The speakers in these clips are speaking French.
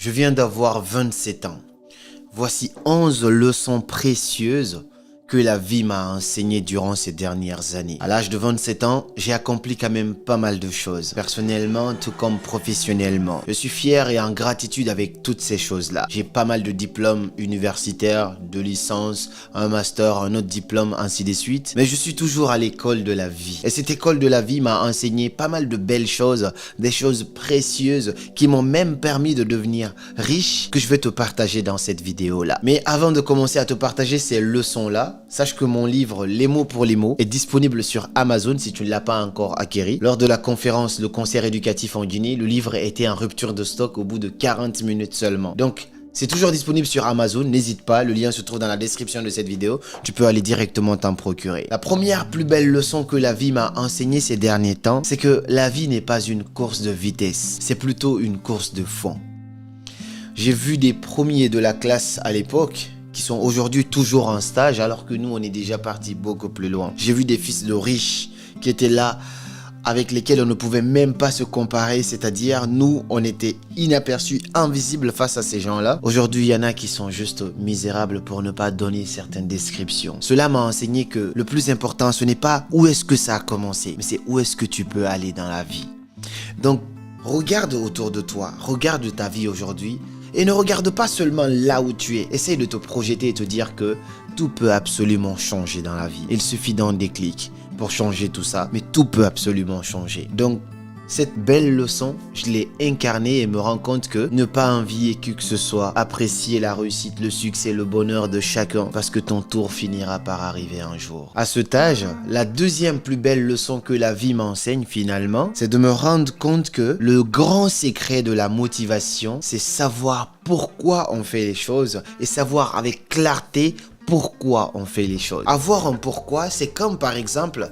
Je viens d'avoir 27 ans. Voici 11 leçons précieuses que la vie m'a enseignées durant ces dernières années. À l'âge de 27 ans, j'ai accompli quand même pas mal de choses, personnellement tout comme professionnellement. Je suis fier et en gratitude avec toutes ces choses-là. J'ai pas mal de diplômes universitaires, de licences, un master, un autre diplôme, ainsi de suite. Mais je suis toujours à l'école de la vie. Et cette école de la vie m'a enseigné pas mal de belles choses, des choses précieuses qui m'ont même permis de devenir riche, que je vais te partager dans cette vidéo-là. Mais avant de commencer à te partager ces leçons-là, sache que mon livre Les mots pour les mots est disponible sur Amazon si tu ne l'as pas encore acquis. Lors de la conférence Le concert éducatif en Guinée, le livre était en rupture de stock au bout de 40 minutes seulement. Donc, c'est toujours disponible sur Amazon, n'hésite pas, le lien se trouve dans la description de cette vidéo, tu peux aller directement t'en procurer. La première plus belle leçon que la vie m'a enseignée ces derniers temps, c'est que la vie n'est pas une course de vitesse, c'est plutôt une course de fond. J'ai vu des premiers de la classe à l'époque qui sont aujourd'hui toujours en stage alors que nous on est déjà parti beaucoup plus loin. J'ai vu des fils de riches qui étaient là avec lesquels on ne pouvait même pas se comparer, c'est-à-dire nous on était inaperçus, invisibles face à ces gens-là. Aujourd'hui il y en a qui sont juste misérables pour ne pas donner certaines descriptions. Cela m'a enseigné que le plus important ce n'est pas où est-ce que ça a commencé, mais c'est où est-ce que tu peux aller dans la vie. Donc regarde autour de toi, regarde ta vie aujourd'hui. Et ne regarde pas seulement là où tu es. Essaye de te projeter et te dire que tout peut absolument changer dans la vie. Il suffit d'un déclic pour changer tout ça, mais tout peut absolument changer. Donc, cette belle leçon, je l'ai incarnée et me rends compte que ne pas envier qui que ce soit, apprécier la réussite, le succès, le bonheur de chacun, parce que ton tour finira par arriver un jour. À cet âge, la deuxième plus belle leçon que la vie m'enseigne finalement, c'est de me rendre compte que le grand secret de la motivation, c'est savoir pourquoi on fait les choses et savoir avec clarté pourquoi on fait les choses. Avoir un pourquoi, c'est comme par exemple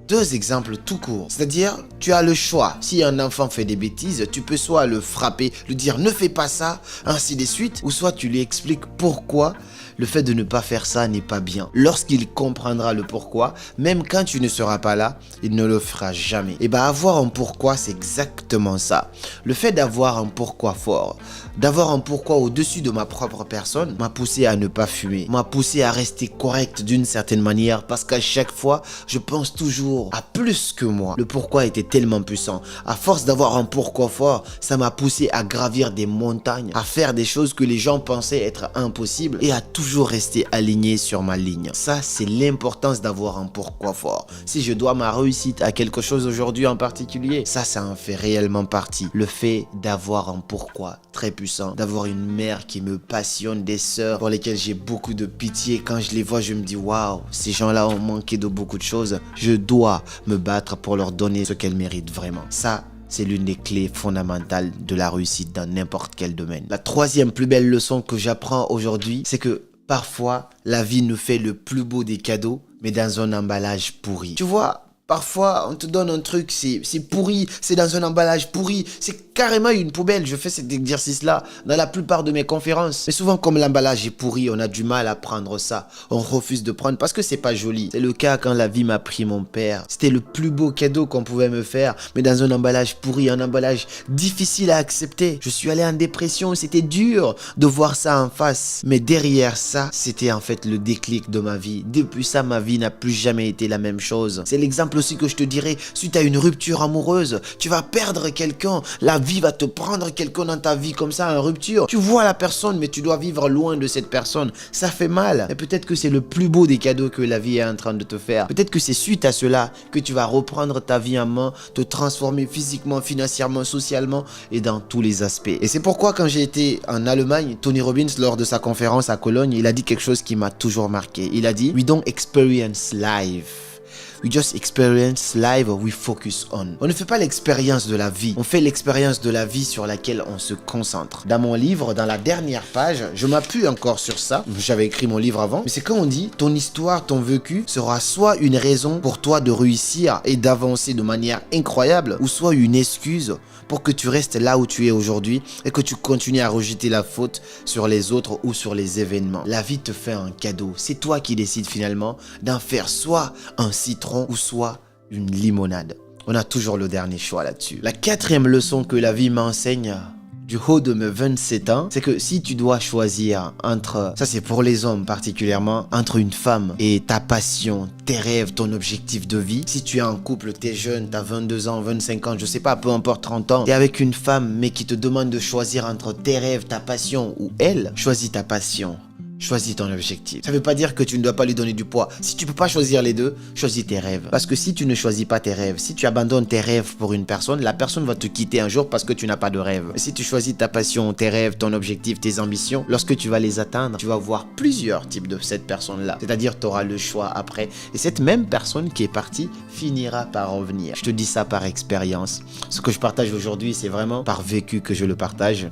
deux exemples tout courts. C'est-à-dire, tu as le choix. Si un enfant fait des bêtises, tu peux soit le frapper, lui dire ne fais pas ça, ainsi de suite, ou soit tu lui expliques pourquoi le fait de ne pas faire ça n'est pas bien. Lorsqu'il comprendra le pourquoi, même quand tu ne seras pas là, il ne le fera jamais. Et bien avoir un pourquoi, c'est exactement ça. Le fait d'avoir un pourquoi fort, d'avoir un pourquoi au-dessus de ma propre personne, m'a poussé à ne pas fumer, m'a poussé à rester correct d'une certaine manière, parce qu'à chaque fois, je pense toujours à plus que moi. Le pourquoi était tellement puissant. À force d'avoir un pourquoi fort, ça m'a poussé à gravir des montagnes, à faire des choses que les gens pensaient être impossibles et à toujours rester aligné sur ma ligne. Ça, c'est l'importance d'avoir un pourquoi fort. Si je dois ma réussite à quelque chose aujourd'hui en particulier, ça en fait réellement partie. Le fait d'avoir un pourquoi très puissant, d'avoir une mère qui me passionne, des sœurs pour lesquelles j'ai beaucoup de pitié. Quand je les vois, je me dis waouh, ces gens-là ont manqué de beaucoup de choses. Je dois me battre pour leur donner ce qu'elles méritent vraiment. Ça, c'est l'une des clés fondamentales de la réussite dans n'importe quel domaine. La troisième plus belle leçon que j'apprends aujourd'hui, c'est que parfois, la vie nous fait le plus beau des cadeaux, mais dans un emballage pourri. Tu vois, parfois, on te donne un truc, c'est pourri, c'est dans un emballage pourri, c'est carrément une poubelle. Je fais cet exercice-là dans la plupart de mes conférences. Mais souvent, comme l'emballage est pourri, on a du mal à prendre ça. On refuse de prendre parce que c'est pas joli. C'est le cas quand la vie m'a pris mon père. C'était le plus beau cadeau qu'on pouvait me faire, mais dans un emballage pourri, un emballage difficile à accepter. Je suis allé en dépression, c'était dur de voir ça en face. Mais derrière ça, c'était en fait le déclic de ma vie. Depuis ça, ma vie n'a plus jamais été la même chose. C'est l'exemple aussi que je te dirais, suite à une rupture amoureuse, tu vas perdre quelqu'un, la vie va te prendre quelqu'un dans ta vie comme ça en rupture. Tu vois la personne, mais tu dois vivre loin de cette personne. Ça fait mal. Et peut-être que c'est le plus beau des cadeaux que la vie est en train de te faire. Peut-être que c'est suite à cela que tu vas reprendre ta vie en main, te transformer physiquement, financièrement, socialement et dans tous les aspects. Et c'est pourquoi quand j'ai été en Allemagne, Tony Robbins, lors de sa conférence à Cologne, il a dit quelque chose qui m'a toujours marqué. Il a dit « We don't experience life. We just experience life we focus on. » On ne fait pas l'expérience de la vie, on fait l'expérience de la vie sur laquelle on se concentre. Dans mon livre, dans la dernière page, je m'appuie encore sur ça. J'avais écrit mon livre avant, mais c'est quand on dit ton histoire, ton vécu sera soit une raison pour toi de réussir et d'avancer de manière incroyable, ou soit une excuse pour que tu restes là où tu es aujourd'hui et que tu continues à rejeter la faute sur les autres ou sur les événements. La vie te fait un cadeau. C'est toi qui décides finalement d'en faire soit un citron ou soit une limonade. On a toujours le dernier choix là-dessus. La quatrième leçon que la vie m'enseigne du haut de mes 27 ans, c'est que si tu dois choisir entre, ça c'est pour les hommes particulièrement, entre une femme et ta passion, tes rêves, ton objectif de vie, si tu es en couple, tu es jeune, tu as 22 ans, 25 ans, je sais pas, peu importe 30 ans, et avec une femme mais qui te demande de choisir entre tes rêves, ta passion ou elle, choisis ta passion. Choisis ton objectif. Ça ne veut pas dire que tu ne dois pas lui donner du poids. Si tu ne peux pas choisir les deux, choisis tes rêves. Parce que si tu ne choisis pas tes rêves, si tu abandonnes tes rêves pour une personne, la personne va te quitter un jour parce que tu n'as pas de rêve. Mais si tu choisis ta passion, tes rêves, ton objectif, tes ambitions, lorsque tu vas les atteindre, tu vas voir plusieurs types de cette personne-là. C'est-à-dire tu auras le choix après. Et cette même personne qui est partie finira par revenir. Je te dis ça par expérience. Ce que je partage aujourd'hui, c'est vraiment par vécu que je le partage.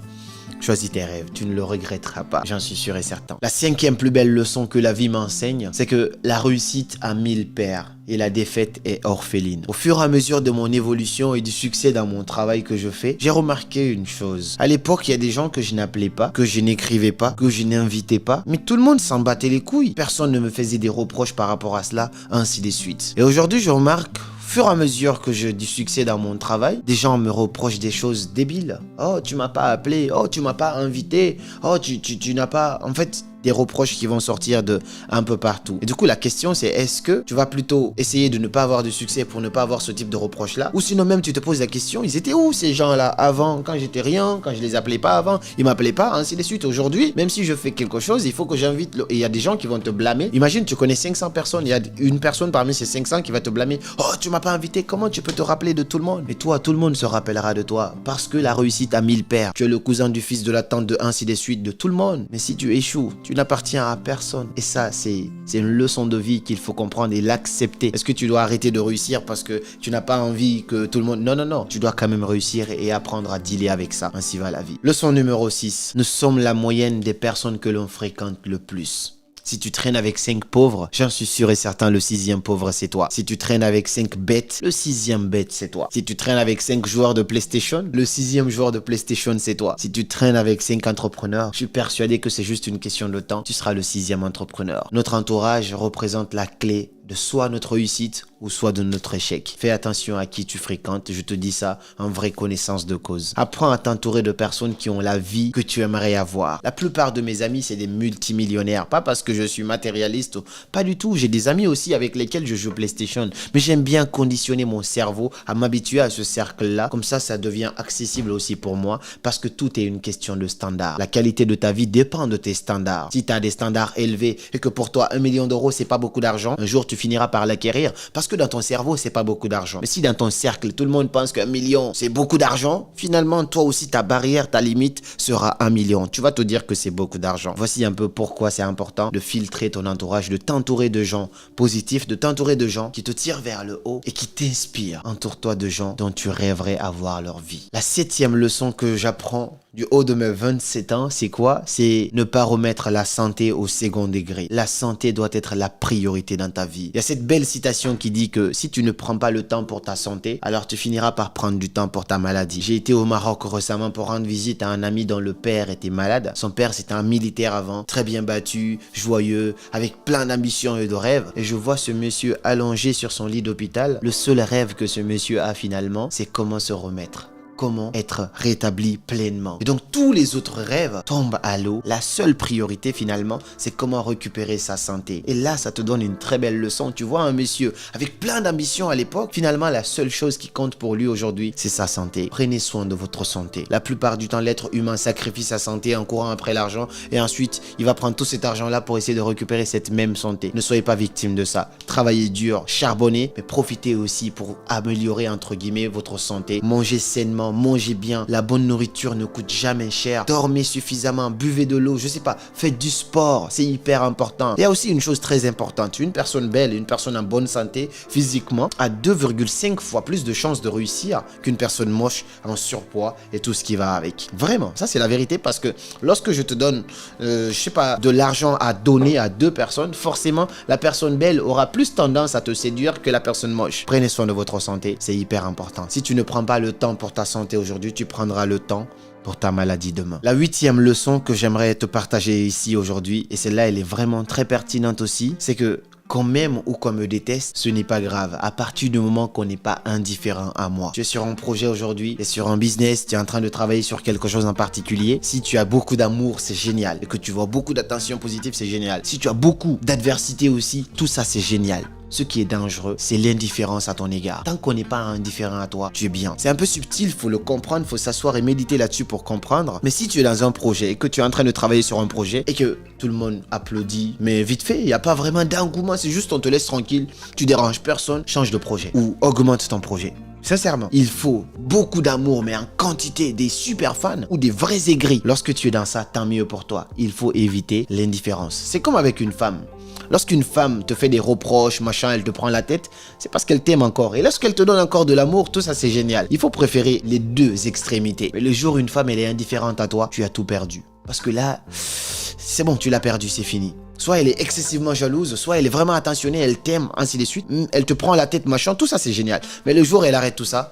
Choisis tes rêves, tu ne le regretteras pas, j'en suis sûr et certain. La 5e plus belle leçon que la vie m'enseigne, c'est que la réussite a 1000 pères et la défaite est orpheline. Au fur et à mesure de mon évolution et du succès dans mon travail que je fais, j'ai remarqué une chose. À l'époque, il y a des gens que je n'appelais pas, que je n'écrivais pas, que je n'invitais pas, mais tout le monde s'en battait les couilles. Personne ne me faisait des reproches par rapport à cela, ainsi de suite. Et aujourd'hui, je remarque, au fur et à mesure que j'ai du succès dans mon travail, des gens me reprochent des choses débiles. Oh, tu m'as pas appelé. Oh, tu m'as pas invité. Oh, tu n'as pas... En fait, des reproches qui vont sortir de un peu partout. Et du coup, la question, c'est est-ce que tu vas plutôt essayer de ne pas avoir de succès pour ne pas avoir ce type de reproches-là? Ou sinon même, tu te poses la question, ils étaient où ces gens-là avant, quand j'étais rien, quand je les appelais pas avant, ils m'appelaient pas, ainsi de suite. Aujourd'hui, même si je fais quelque chose, il faut que j'invite... Et il y a des gens qui vont te blâmer. Imagine, tu connais 500 personnes, il y a une personne parmi ces 500 qui va te blâmer. Oh, tu m'as pas invité, comment tu peux te rappeler de tout le monde? Mais toi, tout le monde se rappellera de toi. Parce que la réussite a 1000 pères. Tu es le cousin du fils de la tante de ainsi de suite de tout le monde. Mais si tu échoues, tu n'appartiens à personne. Et ça, c'est une leçon de vie qu'il faut comprendre et l'accepter. Est-ce que tu dois arrêter de réussir parce que tu n'as pas envie que tout le monde... Non, non, non. Tu dois quand même réussir et apprendre à dealer avec ça. Ainsi va la vie. Leçon numéro 6. Nous sommes la moyenne des personnes que l'on fréquente le plus. Si tu traînes avec 5 pauvres, j'en suis sûr et certain, le 6e pauvre, c'est toi. Si tu traînes avec 5 bêtes, le 6e bête, c'est toi. Si tu traînes avec 5 joueurs de PlayStation, le 6e joueur de PlayStation, c'est toi. Si tu traînes avec 5 entrepreneurs, je suis persuadé que c'est juste une question de temps. Tu seras le 6e entrepreneur. Notre entourage représente la clé de soit notre réussite ou soit de notre échec. Fais attention à qui tu fréquentes, je te dis ça en vraie connaissance de cause. Apprends à t'entourer de personnes qui ont la vie que tu aimerais avoir. La plupart de mes amis, c'est des multimillionnaires. Pas parce que je suis matérialiste, pas du tout. J'ai des amis aussi avec lesquels je joue PlayStation. Mais j'aime bien conditionner mon cerveau à m'habituer à ce cercle-là. Comme ça devient accessible aussi pour moi parce que tout est une question de standard. La qualité de ta vie dépend de tes standards. Si tu as des standards élevés et que pour toi, 1 million d'euros, c'est pas beaucoup d'argent, un jour, tu finiras par l'acquérir parce que dans ton cerveau, c'est pas beaucoup d'argent. Mais si dans ton cercle, tout le monde pense qu'1 million, c'est beaucoup d'argent, finalement, toi aussi, ta barrière, ta limite sera 1 million. Tu vas te dire que c'est beaucoup d'argent. Voici un peu pourquoi c'est important de filtrer ton entourage, de t'entourer de gens positifs, de t'entourer de gens qui te tirent vers le haut et qui t'inspirent. Entoure-toi de gens dont tu rêverais avoir leur vie. La 7e leçon que j'apprends du haut de mes 27 ans, c'est quoi? C'est ne pas remettre la santé au second degré. La santé doit être la priorité dans ta vie. Il y a cette belle citation qui dit que si tu ne prends pas le temps pour ta santé, alors tu finiras par prendre du temps pour ta maladie. J'ai été au Maroc récemment pour rendre visite à un ami dont le père était malade. Son père, c'était un militaire avant, très bien battu, joyeux, avec plein d'ambitions et de rêves. Et je vois ce monsieur allongé sur son lit d'hôpital. Le seul rêve que ce monsieur a finalement, c'est comment se remettre. Comment être rétabli pleinement. Et donc tous les autres rêves tombent à l'eau. La seule priorité finalement, c'est comment récupérer sa santé. Et là, ça te donne une très belle leçon. Tu vois un monsieur avec plein d'ambitions à l'époque, finalement la seule chose qui compte pour lui aujourd'hui, c'est sa santé. Prenez soin de votre santé. La plupart du temps, l'être humain sacrifie sa santé en courant après l'argent et ensuite, il va prendre tout cet argent-là pour essayer de récupérer cette même santé. Ne soyez pas victime de ça. Travaillez dur, charbonnez, mais profitez aussi pour améliorer entre guillemets votre santé. Mangez sainement, mangez bien, la bonne nourriture ne coûte jamais cher, dormez suffisamment, buvez de l'eau, je sais pas, faites du sport, c'est hyper important. Il y a aussi une chose très importante, une personne belle, une personne en bonne santé physiquement a 2,5 fois plus de chances de réussir qu'une personne moche en surpoids et tout ce qui va avec. Vraiment, ça c'est la vérité parce que lorsque je te donne, je sais pas, de l'argent à donner à 2 personnes, forcément la personne belle aura plus tendance à te séduire que la personne moche. Prenez soin de votre santé, c'est hyper important. Si tu ne prends pas le temps pour ta santé aujourd'hui, tu prendras le temps pour ta maladie demain. La 8e leçon que j'aimerais te partager ici aujourd'hui, et celle-là elle est vraiment très pertinente aussi, c'est que qu'on m'aime ou qu'on me déteste, ce n'est pas grave. À partir du moment qu'on n'est pas indifférent à moi. Tu es sur un projet aujourd'hui, tu es sur un business, tu es en train de travailler sur quelque chose en particulier. Si tu as beaucoup d'amour, c'est génial. Et que tu vois beaucoup d'attention positive, c'est génial. Si tu as beaucoup d'adversité aussi, tout ça, c'est génial. Ce qui est dangereux, c'est l'indifférence à ton égard. Tant qu'on n'est pas indifférent à toi, tu es bien. C'est un peu subtil, il faut le comprendre, il faut s'asseoir et méditer là-dessus pour comprendre. Mais si tu es dans un projet et que tu es en train de travailler sur un projet et que tout le monde applaudit, mais vite fait, il n'y a pas vraiment d'engouement, c'est juste on te laisse tranquille, tu déranges personne, change de projet ou augmente ton projet. Sincèrement, il faut beaucoup d'amour, mais en quantité, des super fans ou des vrais aigris. Lorsque tu es dans ça, tant mieux pour toi. Il faut éviter l'indifférence. C'est comme avec une femme. Lorsqu'une femme te fait des reproches, machin, elle te prend la tête, c'est parce qu'elle t'aime encore. Et lorsqu'elle te donne encore de l'amour, tout ça c'est génial. Il faut préférer les deux extrémités. Mais le jour où une femme elle est indifférente à toi, tu as tout perdu. Parce que là, c'est bon, tu l'as perdu, c'est fini. Soit elle est excessivement jalouse, soit elle est vraiment attentionnée, elle t'aime, ainsi de suite. Elle te prend la tête, machin, tout ça c'est génial. Mais le jour où elle arrête tout ça,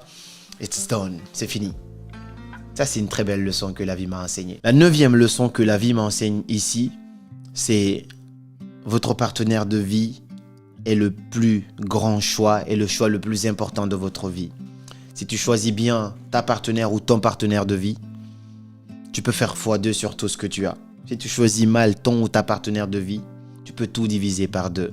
it's done, c'est fini. Ça c'est une très belle leçon que la vie m'a enseignée. La 9e leçon que la vie m'enseigne ici, c'est... Votre partenaire de vie est le plus grand choix et le choix le plus important de votre vie. Si tu choisis bien ta partenaire ou ton partenaire de vie, tu peux faire x2 sur tout ce que tu as. Si tu choisis mal ton ou ta partenaire de vie, tu peux tout diviser par 2.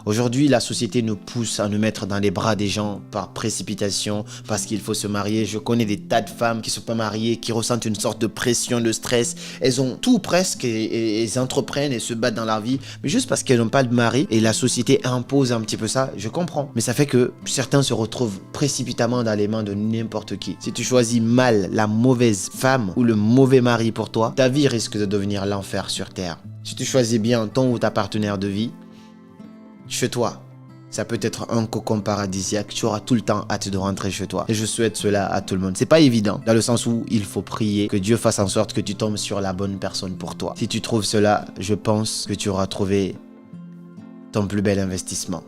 Aujourd'hui, la société nous pousse à nous mettre dans les bras des gens par précipitation, parce qu'il faut se marier. Je connais des tas de femmes qui ne sont pas mariées, qui ressentent une sorte de pression, de stress. Elles ont tout presque et elles entreprennent et se battent dans leur vie, mais juste parce qu'elles n'ont pas de mari et la société impose un petit peu ça, je comprends. Mais ça fait que certains se retrouvent précipitamment dans les mains de n'importe qui. Si tu choisis mal la mauvaise femme ou le mauvais mari pour toi, ta vie risque de devenir l'enfer sur terre. Si tu choisis bien ton ou ta partenaire de vie, chez toi, ça peut être un cocon paradisiaque, tu auras tout le temps hâte de rentrer chez toi. Et je souhaite cela à tout le monde. C'est pas évident, dans le sens où il faut prier que Dieu fasse en sorte que tu tombes sur la bonne personne pour toi. Si tu trouves cela, je pense que tu auras trouvé ton plus bel investissement.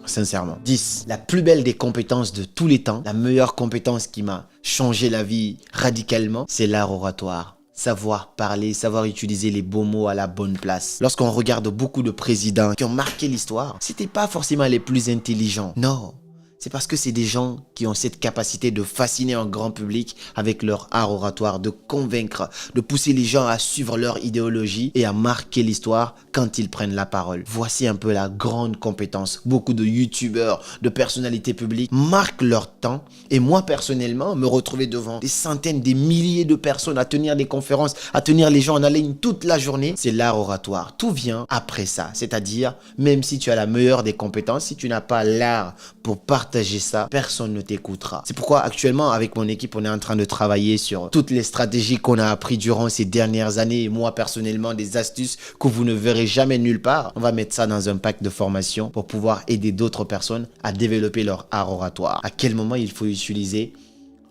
Sincèrement. 10. La plus belle des compétences de tous les temps, la meilleure compétence qui m'a changé la vie radicalement, c'est l'art oratoire. Savoir parler, savoir utiliser les beaux mots à la bonne place. Lorsqu'on regarde beaucoup de présidents qui ont marqué l'histoire, c'était pas forcément les plus intelligents. Non. C'est parce que c'est des gens qui ont cette capacité de fasciner un grand public avec leur art oratoire, de convaincre, de pousser les gens à suivre leur idéologie et à marquer l'histoire quand ils prennent la parole. Voici un peu la grande compétence. Beaucoup de youtubeurs, de personnalités publiques marquent leur temps et moi personnellement, me retrouver devant des centaines, des milliers de personnes à tenir des conférences, à tenir les gens en haleine toute la journée, c'est l'art oratoire. Tout vient après ça, c'est-à-dire même si tu as la meilleure des compétences, si tu n'as pas l'art pour partager ça, personne ne t'écoutera. C'est pourquoi actuellement avec mon équipe on est en train de travailler sur toutes les stratégies qu'on a appris durant ces dernières années et moi personnellement des astuces que vous ne verrez jamais nulle part. On va mettre ça dans un pack de formation pour pouvoir aider d'autres personnes à développer leur art oratoire. À quel moment il faut utiliser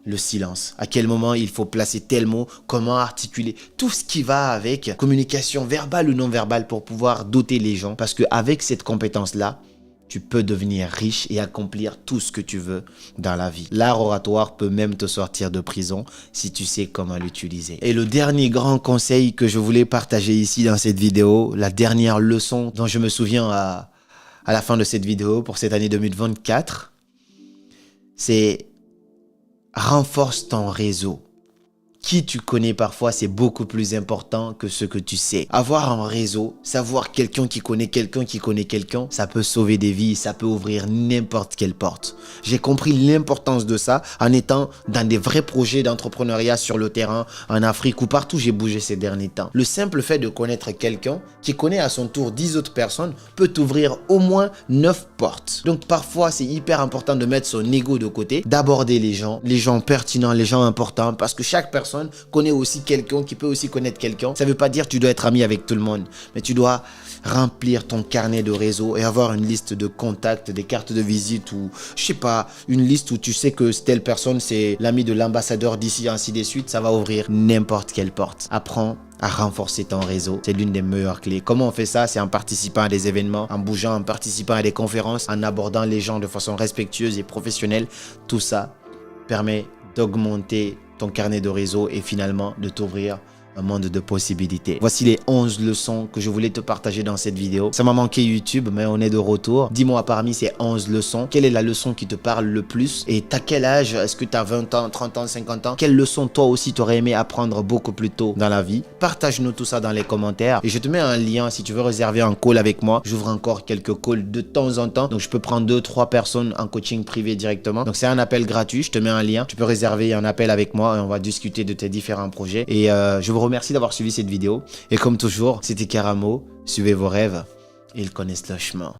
le silence, à quel moment il faut placer tel mot, comment articuler, tout ce qui va avec communication verbale ou non verbale pour pouvoir doter les gens parce qu'avec cette compétence-là, tu peux devenir riche et accomplir tout ce que tu veux dans la vie. L'art oratoire peut même te sortir de prison si tu sais comment l'utiliser. Et le dernier grand conseil que je voulais partager ici dans cette vidéo, la dernière leçon dont je me souviens à la fin de cette vidéo pour cette année 2024, c'est renforce ton réseau. Qui tu connais parfois, c'est beaucoup plus important que ce que tu sais. Avoir un réseau, savoir quelqu'un qui connaît quelqu'un, ça peut sauver des vies, ça peut ouvrir n'importe quelle porte. J'ai compris l'importance de ça en étant dans des vrais projets d'entrepreneuriat sur le terrain, en Afrique ou partout où j'ai bougé ces derniers temps. Le simple fait de connaître quelqu'un qui connaît à son tour 10 autres personnes peut t'ouvrir au moins 9 portes. Donc parfois, c'est hyper important de mettre son ego de côté, d'aborder les gens pertinents, les gens importants, parce que chaque personne connaît aussi quelqu'un qui peut aussi connaître quelqu'un. Ça ne veut pas dire que tu dois être ami avec tout le monde, mais tu dois remplir ton carnet de réseau et avoir une liste de contacts, des cartes de visite ou je sais pas, une liste où tu sais que telle personne c'est l'ami de l'ambassadeur d'ici, ainsi de suite. Ça va ouvrir n'importe quelle porte. Apprends à renforcer ton réseau. C'est l'une des meilleures clés. Comment on fait ça? C'est en participant à des événements, en bougeant, en participant à des conférences, en abordant les gens de façon respectueuse et professionnelle. Tout ça permet d'augmenter ton carnet de réseau et finalement de t'ouvrir un monde de possibilités. Voici les 11 leçons que je voulais te partager dans cette vidéo. Ça m'a manqué YouTube, mais on est de retour. Dis-moi parmi ces 11 leçons, quelle est la leçon qui te parle le plus? Et t'as quel âge? Est-ce que t'as 20 ans, 30 ans, 50 ans? Quelle leçon toi aussi t'aurais aimé apprendre beaucoup plus tôt dans la vie? Partage-nous tout ça dans les commentaires. Et je te mets un lien si tu veux réserver un call avec moi. J'ouvre encore quelques calls de temps en temps. Donc je peux prendre 2-3 personnes en coaching privé directement. Donc c'est un appel gratuit. Je te mets un lien. Tu peux réserver un appel avec moi et on va discuter de tes différents projets. Et je vous remercie d'avoir suivi cette vidéo. Et comme toujours, c'était Karamo. Suivez vos rêves. Ils connaissent le chemin.